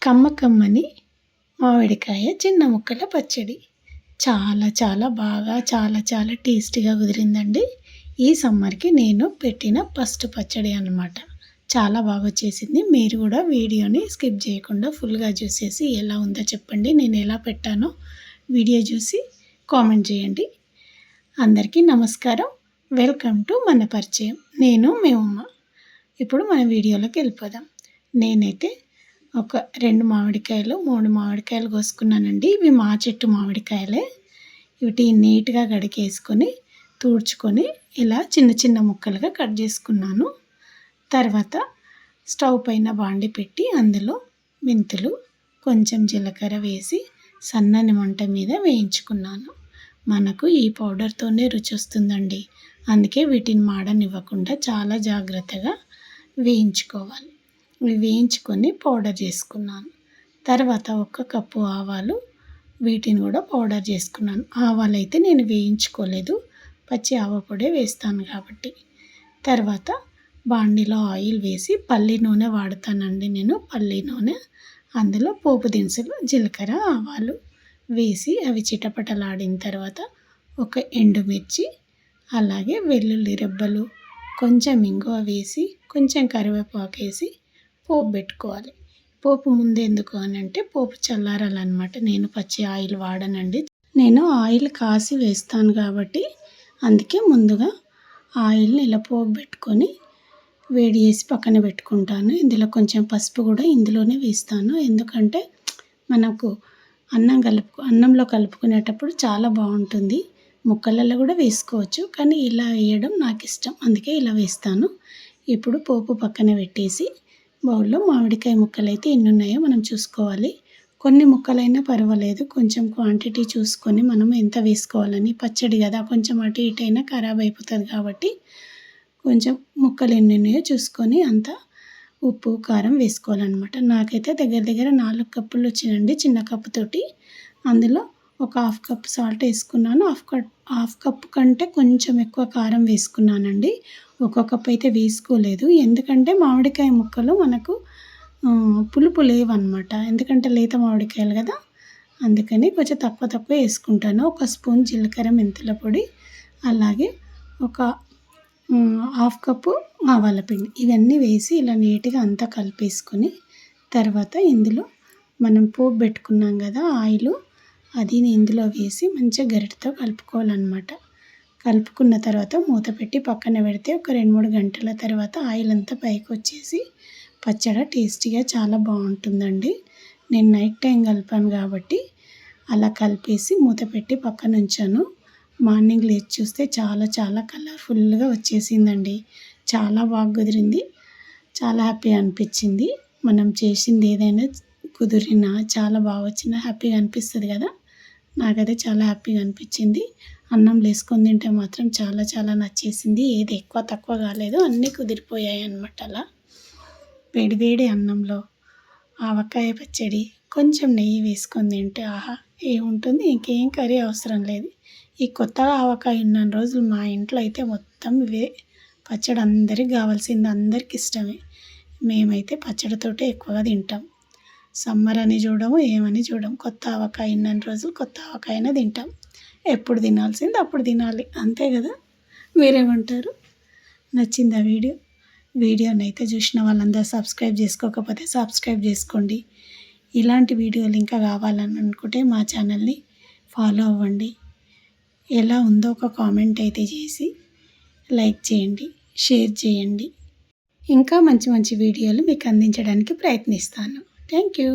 కమ్మకమ్మని మామిడికాయ చిన్న ముక్కల పచ్చడి చాలా చాలా బాగా చాలా టేస్టీగా కుదిరిందండి. ఈ సమ్మర్కి నేను పెట్టిన ఫస్ట్ పచ్చడి అన్నమాట. చాలా బాగా వచ్చేసింది. మీరు కూడా వీడియోని స్కిప్ చేయకుండా ఫుల్గా చూసేసి ఎలా ఉందో చెప్పండి. నేను ఎలా పెట్టానో వీడియో చూసి కామెంట్ చేయండి. అందరికీ నమస్కారం. వెల్కమ్ టు మన పరిచయం. నేను మీ ఉమ్మ. ఇప్పుడు మన వీడియోలోకి వెళ్ళిపోదాం. నేనైతే ఒక 2 మామిడికాయలు 3 మామిడికాయలు కోసుకున్నానండి. ఇవి మా చెట్టు మామిడికాయలే. వీటిని నీట్గా కడిగేసుకొని తూడ్చుకొని ఇలా చిన్న చిన్న ముక్కలుగా కట్ చేసుకున్నాను. తర్వాత స్టవ్ పైన బాండి పెట్టి అందులో మెంతులు కొంచెం జీలకర్ర వేసి సన్నని మంట మీద వేయించుకున్నాను. మనకు ఈ పౌడర్తోనే రుచి వస్తుందండి. అందుకే వీటిని మాడనివ్వకుండా చాలా జాగ్రత్తగా వేయించుకోవాలి. ఇవి వేయించుకొని పౌడర్ చేసుకున్నాను. తర్వాత 1 కప్పు ఆవాలు, వీటిని కూడా పౌడర్ చేసుకున్నాను. ఆవాలు అయితే నేను వేయించుకోలేదు, పచ్చి ఆవ పొడే వేస్తాను కాబట్టి. తర్వాత బాండిలో ఆయిల్ వేసి పల్లి నూనె వాడతానండి నేను. పల్లి నూనె, అందులో పోపు దినుసులు జీలకర్ర ఆవాలు వేసి అవి చిటపటలాడిన తర్వాత 1 ఎండుమిర్చి, అలాగే వెల్లుల్లి రెబ్బలు, కొంచెం ఇంగువ వేసి కొంచెం కరివేపాకు వేసి పోపు పెట్టుకోవాలి. పోపు ముందు ఎందుకు అని అంటే పోపు చల్లారాలన్నమాట. నేను పచ్చి ఆయిల్ వాడనండి. నేను ఆయిల్ కాసి వేస్తాను కాబట్టి అందుకే ముందుగా ఆయిల్ని ఇలా పోపు పెట్టుకొని వేడి చేసి పక్కన పెట్టుకుంటాను. ఇందులో కొంచెం పసుపు కూడా ఇందులోనే వేస్తాను. ఎందుకంటే మనకు అన్నంలో కలుపుకునేటప్పుడు చాలా బాగుంటుంది. ముక్కలలో కూడా వేసుకోవచ్చు, కానీ ఇలా వేయడం నాకు ఇష్టం, అందుకే ఇలా వేస్తాను. ఇప్పుడు పోపు పక్కన పెట్టేసి బౌల్లో మామిడికాయ ముక్కలు అయితే ఎన్ని ఉన్నాయో మనం చూసుకోవాలి. కొన్ని ముక్కలైనా పర్వాలేదు, కొంచెం క్వాంటిటీ చూసుకొని మనం ఎంత వేసుకోవాలని. పచ్చడి కదా, కొంచెం అటు ఇటు అయినా ఖరాబ్ అయిపోతుంది కాబట్టి కొంచెం ముక్కలు ఎన్ని ఉన్నాయో చూసుకొని అంత ఉప్పు కారం వేసుకోవాలన్నమాట. నాకైతే దగ్గర 4 కప్పులు వచ్చినండి చిన్న కప్పుతోటి. అందులో ఒక 1/2 కప్ సాల్ట్ వేసుకున్నాను. హాఫ్ కప్ కంటే కొంచెం ఎక్కువ కారం వేసుకున్నానండి. 1 కప్ అయితే వేసుకోలేదు, ఎందుకంటే మామిడికాయ ముక్కలు మనకు పులుపు లేవన్నమాట. ఎందుకంటే లేత మామిడికాయలు కదా, అందుకని కొంచెం తక్కువ వేసుకుంటాను. 1 స్పూన్ జీలకర్ర మెంతుల పొడి, అలాగే ఒక 1/2 కప్పు ఆవాల పిండి, ఇవన్నీ వేసి ఇలా నీట్గా అంతా కలిపేసుకొని తర్వాత ఇందులో మనం పోపు పెట్టుకున్నాం కదా ఆయిల్, అది ఇందులో వేసి మంచిగా గరిటెతో కలుపుకోవాలన్నమాట. కలుపుకున్న తర్వాత మూత పెట్టి పక్కన పెడితే ఒక 2-3 గంటల తర్వాత ఆయిల్ అంతా పైకి వచ్చేసి పచ్చడి టేస్టీగా చాలా బాగుంటుందండి. నేను నైట్ టైం కలిపాను కాబట్టి అలా కలిపేసి మూత పెట్టి పక్కన ఉంచాను. మార్నింగ్ లేచి చూస్తే చాలా కలర్ఫుల్గా వచ్చేసిందండి. చాలా బాగా కుదిరింది. చాలా హ్యాపీగా అనిపించింది. మనం చేసింది ఏదైనా కుదిరినా చాలా బాగా వచ్చినా హ్యాపీగా అనిపిస్తుంది కదా. నాకైతే చాలా హ్యాపీగా అనిపించింది. అన్నం వేసుకొని తింటే మాత్రం చాలా నచ్చేసింది. ఏది ఎక్కువ తక్కువ కాలేదు, అన్నీ కుదిరిపోయాయి అన్నమాట. అలా వేడి అన్నంలో ఆవకాయ పచ్చడి కొంచెం నెయ్యి వేసుకొని తింటే ఆహా ఏముంటుంది, ఇంకేం కర్రీ అవసరం లేదు. ఈ కొత్తగా ఆవకాయ ఉన్న రోజులు మా ఇంట్లో అయితే మొత్తం ఇవే పచ్చడి. అందరికి కావాల్సింది, అందరికి ఇష్టమే. మేమైతే పచ్చడితోటే ఎక్కువగా తింటాం. సమ్మర్ అని చూడము, ఏమని చూడము. కొత్త ఆవకాయ ఉన్న రోజులు కొత్త ఆవకాయనే తింటాం. ఎప్పుడు తినాల్సింది అప్పుడు తినాలి, అంతే కదా. మీరేమంటారు? నచ్చిందా వీడియోని అయితే చూసిన వాళ్ళందరూ సబ్స్క్రైబ్ చేసుకోకపోతే సబ్స్క్రైబ్ చేసుకోండి. ఇలాంటి వీడియోలు ఇంకా కావాలని అనుకుంటే మా ఛానల్ని ఫాలో అవ్వండి. ఎలా ఉందో ఒక కామెంట్ అయితే చేసి లైక్ చేయండి, షేర్ చేయండి. ఇంకా మంచి వీడియోలు మీకు అందించడానికి ప్రయత్నిస్తాను. Thank you.